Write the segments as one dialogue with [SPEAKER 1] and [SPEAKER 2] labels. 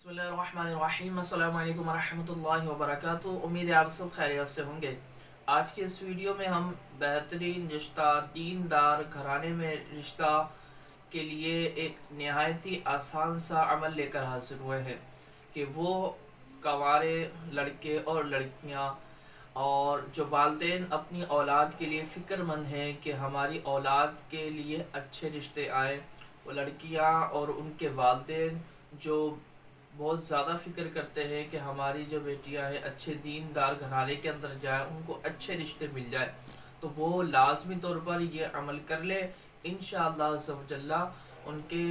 [SPEAKER 1] बिस्मिल्लाहिर्रहमानिर्रहीम। अस्सलामु अलैकुम वरहमतुल्लाहि वबरकातुहू। उम्मीद है आप सब खैरियत से होंगे। आज के इस वीडियो में हम बेहतरीन रिश्ता, दीनदार घराने में रिश्ता के लिए एक नहायत ही आसान सा अमल लेकर हाजिर हुए हैं कि वो कंवारे लड़के और लड़कियां और जो वालिदैन अपनी औलाद के लिए फ़िक्रमंद हैं कि हमारी औलाद के लिए अच्छे रिश्ते आएँ, वो लड़कियां और उनके वालिदैन जो बहुत ज़्यादा फ़िक्र करते हैं कि हमारी जो बेटियां हैं अच्छे दीनदार घराने के अंदर जाए, उनको अच्छे रिश्ते मिल जाए, तो वो लाजमी तौर पर ये अमल कर ले। इंशाअल्लाह अज़्ज़वजल्ला उनके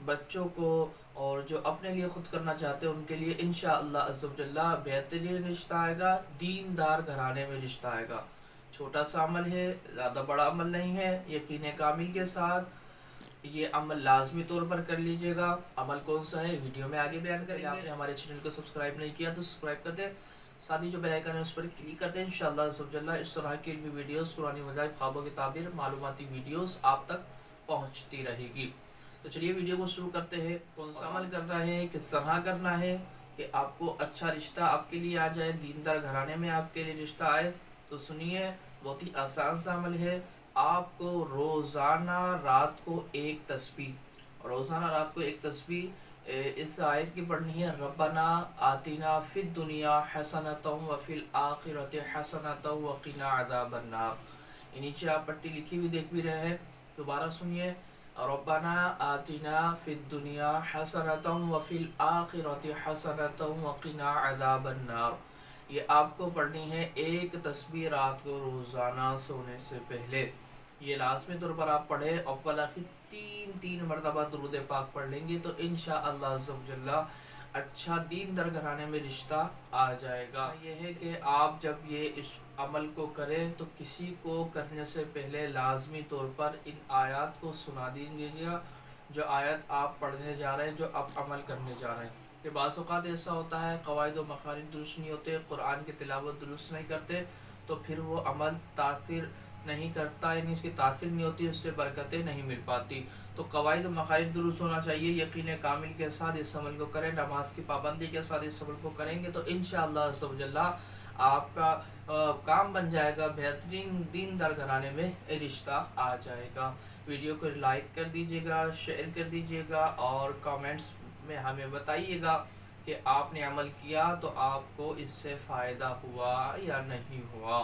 [SPEAKER 1] बच्चों को और जो अपने लिए ख़ुद करना चाहते हैं उनके लिए इंशाअल्लाह अज़्ज़वजल्ला बेहतरीन रिश्ता आएगा, दीनदार घराने में रिश्ता आएगा। छोटा सा अमल है, ज़्यादा बड़ा अमल नहीं है। यकीन कामिल के साथ ये अमल लाजमी तौर पर कर लीजिएगा। अमल कौन सा है वीडियो में आगे बयान करेंगे। आपने हमारे चैनल को सब्सक्राइब नहीं किया तो सब्सक्राइब कर दें, साथ ही जो बेल आइकन है उस पर क्लिक कर दें। इंशाअल्लाह अज़्ज़वजल्ला इस तरह की इल्मी वीडियोस, कुरानी वज़ाइफ, ख्वाबों की ताबीर, मालूमाती वीडियोस आप तक पहुँचती रहेगी। तो चलिए वीडियो को शुरू करते हैं। कौन सा अमल करना है, किस तरह करना है कि आपको अच्छा रिश्ता आपके लिए आ जाए, दीनदार घराने में आपके लिए रिश्ता आए, तो सुनिए। बहुत ही आसान सा अमल है। आपको रोज़ाना रात को एक तस्बीह इस आयत की पढ़नी है। रब्बना आतिना फिद दुनिया हसनतम व फिल आखिरति हसनतम व क़िना अज़ाबन्नार। ये नीचे आप पट्टी लिखी हुई देख भी रहे हैं, दोबारा सुनिए। रब्बना आतिना फिद दुनिया हसनतम व फिल आखिरति हसनतम व क़िना अज़ाबन्नार। ये आपको पढ़नी है एक तस्बीह रात को रोज़ाना सोने से पहले। ये लाज़मी तौर पर आप पढ़े और कल आखिर तीन मरतबा दुरूद पाक पढ़ लेंगे तो इंशाअल्लाह अज़्ज़वजल्ला अच्छा दीनदार घराने में रिश्ता आ जाएगा। ये है कि आप जब ये इस अमल को करें तो किसी को करने से पहले लाजमी तौर पर इन आयत को सुना दीजिएगा, जो आयत आप पढ़ने जा रहे हैं, जो आप अमल करने जा रहे हैं। कि बाज़ औक़ात ऐसा होता है क़वाइद व मख़ारिज दुरुस्त नहीं होते, कुरान की तिलावत दुरुस्त नहीं करते, तो फिर वो अमल तासीर नहीं करता, यानी उसकी तासीर नहीं होती, उससे बरकतें नहीं मिल पाती। तो क़वाइद व मख़ारिज दुरुस्त होना चाहिए। यकीन कामिल के साथ इस अमल को करें, नमाज की पाबंदी के साथ इस अमल को करेंगे तो इंशाअल्लाह अज़्ज़वजल्ला आपका काम बन जाएगा, बेहतरीन दीनदार घराने में रिश्ता आ जाएगा। वीडियो को लाइक कर दीजिएगा, शेयर कर दीजिएगा और कमेंट्स में हमें बताइएगा कि आपने अमल किया तो आपको इससे फ़ायदा हुआ या नहीं हुआ।